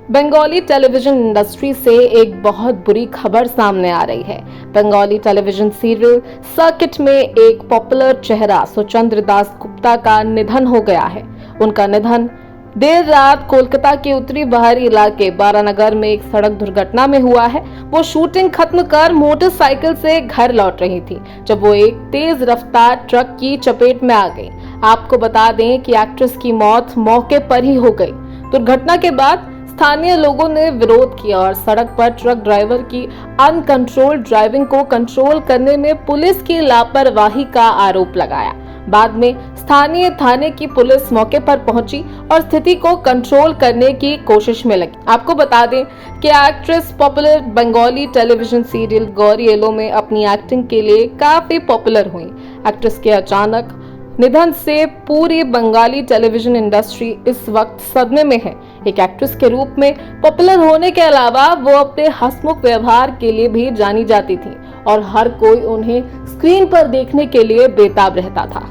Bengali television industry से एक बहुत बुरी खबर सामने आ रही है। बंगाली टेलीविजन सीरियल सर्किट में एक पॉपुलर चेहरा सुचंद्र दास गुप्ता का निधन हो गया है। उनका निधन देर रात कोलकाता के उत्तरी बाहरी इलाके बारानगर में एक सड़क दुर्घटना में हुआ है। वो शूटिंग खत्म कर मोटरसाइकिल से घर लौट रही थी जब वो एक तेज रफ्तार ट्रक की चपेट में आ गई। आपको बता दें कि एक्ट्रेस की मौत मौके पर ही हो गई। दुर्घटना के बाद स्थानीय लोगों ने विरोध किया और सड़क पर ट्रक ड्राइवर की अनकंट्रोल्ड ड्राइविंग को कंट्रोल करने में पुलिस की लापरवाही का आरोप लगाया। बाद में स्थानीय थाने की पुलिस मौके पर पहुंची और स्थिति को कंट्रोल करने की कोशिश में लगी। आपको बता दें कि actress popular Bengali television serial Gauri yellow में अपनी एक्टिंग के लिए काफी पॉपुलर हुई। एक्ट्रेस के अचानक निधन से पूरी बंगाली टेलीविजन इंडस्ट्री इस वक्त सदमे में है। एक एक्ट्रेस के रूप में पॉपुलर होने के अलावा वो अपने हंसमुख व्यवहार के लिए भी जानी जाती थी और हर कोई उन्हें स्क्रीन पर देखने के लिए बेताब रहता था।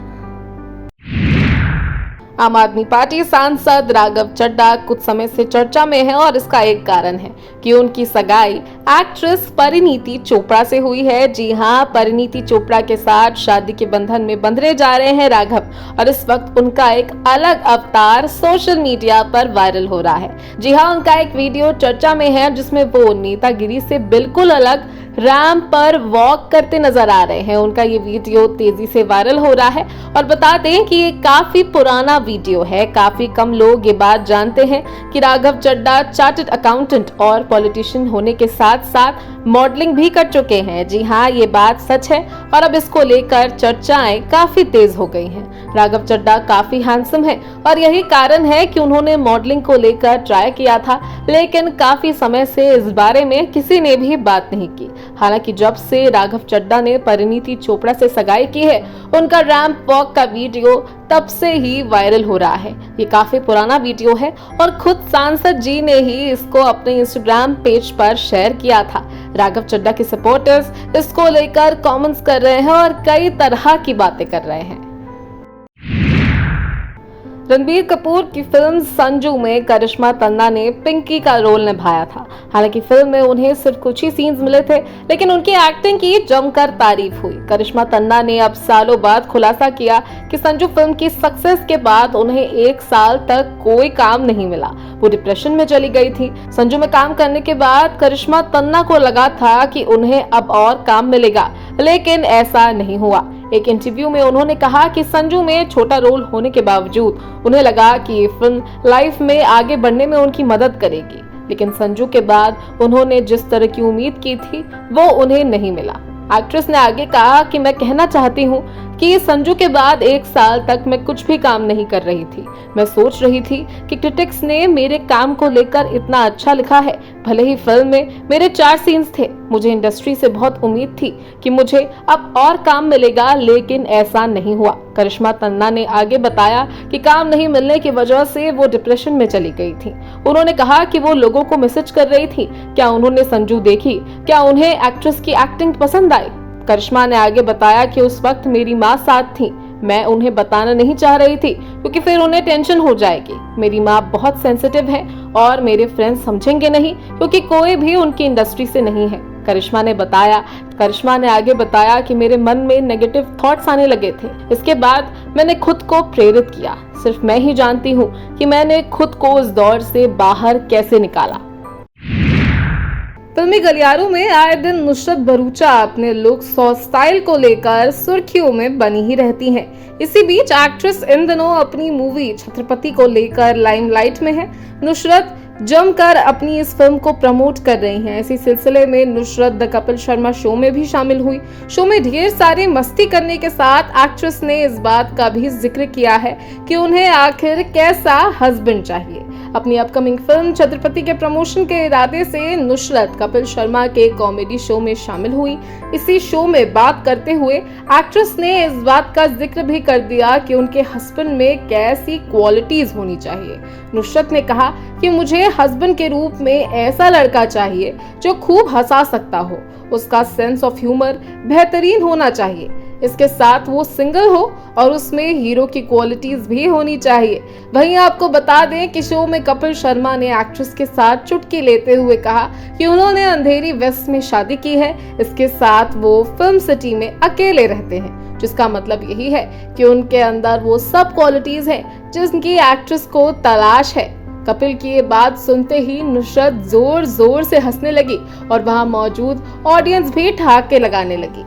आम आदमी पार्टी सांसद राघव चड्ढा कुछ समय से चर्चा में है और इसका एक कारण है कि उनकी सगाई एक्ट्रेस परिणीति चोपड़ा से हुई है। जी हां, परिणीति चोपड़ा के साथ शादी के बंधन में बंधने जा रहे हैं राघव और इस वक्त उनका एक अलग अवतार सोशल मीडिया पर वायरल हो रहा है। जी हां, उनका एक वीडियो चर्चा में है जिसमें वो नेतागिरी से बिल्कुल अलग रैंप पर वॉक करते नजर आ रहे हैं। उनका ये वीडियो तेजी से वायरल हो रहा है और बता दें कि ये काफी पुराना वीडियो है। काफी कम लोग ये बात जानते हैं कि राघव चड्ढा चार्टर्ड अकाउंटेंट और पॉलिटिशियन होने के साथ साथ मॉडलिंग भी कर चुके हैं। जी हाँ, ये बात सच है और अब इसको लेकर चर्चाएं काफी तेज हो गई हैं। राघव चड्ढा काफी हैंडसम है और यही कारण है कि उन्होंने मॉडलिंग को लेकर ट्राई किया था, लेकिन काफी समय से इस बारे में किसी ने भी बात नहीं की। हालांकि जब से राघव चड्ढा ने परिणीति चोपड़ा से सगाई की है, उनका रैंप वॉक का वीडियो तब से ही वायरल हो रहा है। ये काफी पुराना वीडियो है और खुद सांसद जी ने ही इसको अपने इंस्टाग्राम पेज पर शेयर किया था। राघव चड्ढा के सपोर्टर्स इसको लेकर कमेंट्स कर रहे हैं और कई तरह की बातें कर रहे हैं। रणबीर कपूर की फिल्म संजू में करिश्मा तन्ना ने पिंकी का रोल निभाया था। हालांकि फिल्म में उन्हें सिर्फ कुछ ही सीन्स मिले थे, लेकिन उनकी एक्टिंग की जमकर तारीफ हुई। करिश्मा तन्ना ने अब सालों बाद खुलासा किया कि संजू फिल्म की सक्सेस के बाद उन्हें 1 साल तक कोई काम नहीं मिला। वो डिप्रेशन में चली गई थी। संजू में काम करने के बाद करिश्मा तन्ना को लगा था कि उन्हें अब और काम मिलेगा, लेकिन ऐसा नहीं हुआ। एक इंटरव्यू में उन्होंने कहा कि संजू में छोटा रोल होने के बावजूद उन्हें लगा कि ये फिल्म लाइफ में आगे बढ़ने में उनकी मदद करेगी, लेकिन संजू के बाद उन्होंने जिस तरह की उम्मीद की थी वो उन्हें नहीं मिला। एक्ट्रेस ने आगे कहा कि मैं कहना चाहती हूँ कि संजू के बाद 1 साल तक मैं कुछ भी काम नहीं कर रही थी। मैं सोच रही थी कि क्रिटिक्स ने मेरे काम को लेकर इतना अच्छा लिखा है। भले ही फिल्म में मेरे 4 सीन्स थे, मुझे इंडस्ट्री से बहुत उम्मीद थी कि मुझे अब और काम मिलेगा, लेकिन ऐसा नहीं हुआ। करिश्मा तन्ना ने आगे बताया कि काम नहीं मिलने की वजह से वो डिप्रेशन में चली गई थी। उन्होंने कहा कि वो लोगों को मैसेज कर रही थी, क्या उन्होंने संजू देखी, क्या उन्हें एक्ट्रेस की एक्टिंग पसंद आई। करिश्मा ने आगे बताया कि उस वक्त मेरी माँ साथ थी। मैं उन्हें बताना नहीं चाह रही थी क्योंकि फिर उन्हें टेंशन हो जाएगी। मेरी माँ बहुत सेंसिटिव है और मेरे फ्रेंड्स समझेंगे नहीं क्योंकि कोई भी उनकी इंडस्ट्री से नहीं है। करिश्मा ने आगे बताया कि मेरे मन में नेगेटिव थॉट्स आने लगे थे। इसके बाद मैंने खुद को प्रेरित किया। सिर्फ मैं ही जानती हूँ कि मैंने खुद को उस दौर से बाहर कैसे निकाला। फिल्मी गलियारों में आए दिन नुसरत भरूचा अपने लुक्स और स्टाइल को लेकर सुर्खियों में बनी ही रहती हैं। इसी बीच एक्ट्रेस इन दिनों अपनी मूवी छत्रपति को लेकर लाइमलाइट में है। नुसरत जमकर अपनी इस फिल्म को प्रमोट कर रही हैं। इसी सिलसिले में नुसरत द कपिल शर्मा शो में भी शामिल हुई। शो में ढेर सारी मस्ती करने के साथ एक्ट्रेस ने इस बात का भी जिक्र किया है कि उन्हें आखिर कैसा हस्बैंड चाहिए। अपनी अपकमिंग फिल्म छत्रपति के प्रमोशन के इरादे से नुसरत कपिल शर्मा के कॉमेडी शो में शामिल हुई। इसी शो में बात करते हुए एक्ट्रेस ने इस बात का जिक्र भी कर दिया कि उनके हस्बैंड में कैसी क्वालिटीज होनी चाहिए। नुसरत ने कहा कि मुझे हस्बैंड के रूप में ऐसा लड़का चाहिए जो खूब हंसा सकता हो, उसका सेंस ऑफ ह्यूमर बेहतरीन होना चाहिए। इसके साथ वो सिंगल हो और उसमें हीरो की क्वालिटीज भी होनी चाहिए। वहीं आपको बता दें कि शो में कपिल शर्मा ने एक्ट्रेस के साथ चुटकी लेते हुए कहा कि उन्होंने अंधेरी वेस्ट में शादी की है। इसके साथ वो फिल्म सिटी में अकेले रहते हैं, जिसका मतलब यही है कि उनके अंदर वो सब क्वालिटीज हैं जिनकी एक्ट्रेस को तलाश है। कपिल की ये बात सुनते ही नुसरत जोर जोर से हंसने लगी और वहां मौजूद ऑडियंस भी ठहाके लगाने लगी।